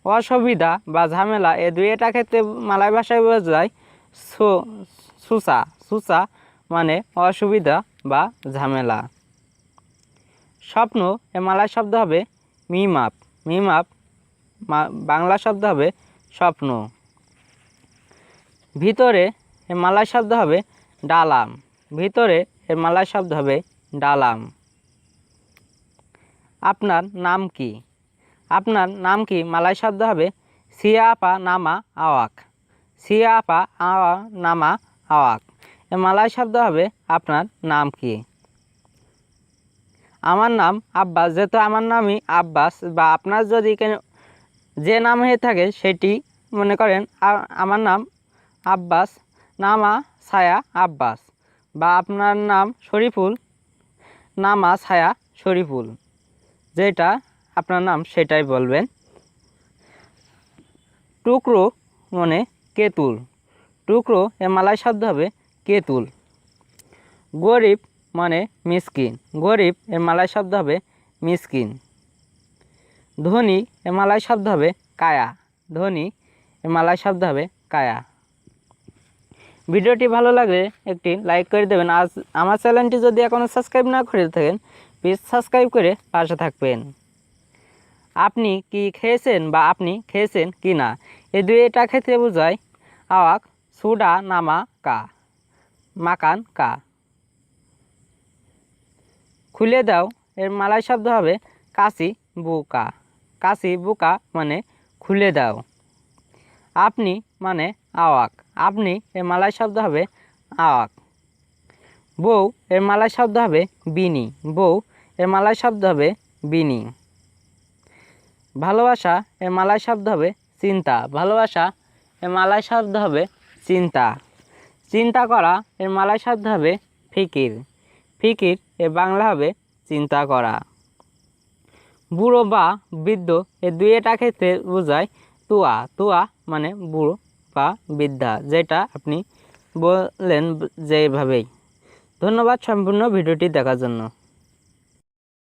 অসুবিধা বা ঝামেলা এ দুইটা ক্ষেত্রে মালয় ভাষায় বোঝায় সুসা। সুসা মানে অসুবিধা বা ঝামেলা। স্বপ্ন এ মালয় শব্দ হবে মিমাপ। মিমাপ বাংলা শব্দ হবে স্বপ্ন। ভিতরে এর মালয় শব্দ হবে ডালাম। ভিতরে এর মালয় শব্দ হবে ডালাম। আপনার নাম কি? আপনার নাম কি মালয় শব্দ হবে সিয়াপা নামা আওয়াক। সিয়াপা নামা আওয়াক। এর মালয় শব্দ হবে আপনার নাম কি? আমার নাম আব্বাস। যেহেতু আমার নামই আব্বাস বা আপনার যদি যে নাম হয়ে থাকে সেটি মনে করেন আমার নাম আব্বাস নামা ছায়া আব্বাস, বা আপনার নাম শরীফুল নামা ছায়া শরীফুল, যেটা আপনার নাম সেটাই বলবেন। টুকরো মানে কেতুল। টুকরো এর মালয় শব্দ হবে কেতুল। গরিব মানে মিসকিন। গরিব এর মালয় শব্দ হবে মিসকিন। ধনী এর মালয় শব্দ হবে কায়া। ধনী এর মালয় শব্দ হবে কায়া। ভিডিওটি ভালো লাগলে একটি লাইক করে দেবেন। আজ আমার চ্যানেলটি যদি এখনও সাবস্ক্রাইব না করে থাকেন প্লিজ সাবস্ক্রাইব করে পাশে থাকবেন। আপনি কি খেয়েছেন বা আপনি খেয়েছেন কি না এই দুইটা ক্ষেত্রে বোঝায় আওয়াক সুডা নামা কা মাকান কা। খুলে দাও এর মালয় শব্দ হবে কাশি বুকা। কাশি বুকা মানে খুলে দাও। আপনি মানে আওয়াক। আপনি এর মালয় শব্দ হবে আওয়াক। বউ এর মালয় শব্দ হবে বিনি। বউ এর মালয় শব্দ হবে বিনি। ভালোবাসা এর মালয় শব্দ হবে চিন্তা। ভালোবাসা এর মালয় শব্দ হবে চিন্তা। চিন্তা করা এর মালয় শব্দ হবে ফিকির। ফিকির এর বাংলা হবে চিন্তা করা। বুড়ো বা বৃদ্ধ এ দুইটা ক্ষেত্রে বোঝায় তুয়া। তুয়া মানে বুড়ো বা বৃদ্ধা, যেটা আপনি বলেন যেভাবেই। ধন্যবাদ সম্পূর্ণ ভিডিওটি দেখার জন্য।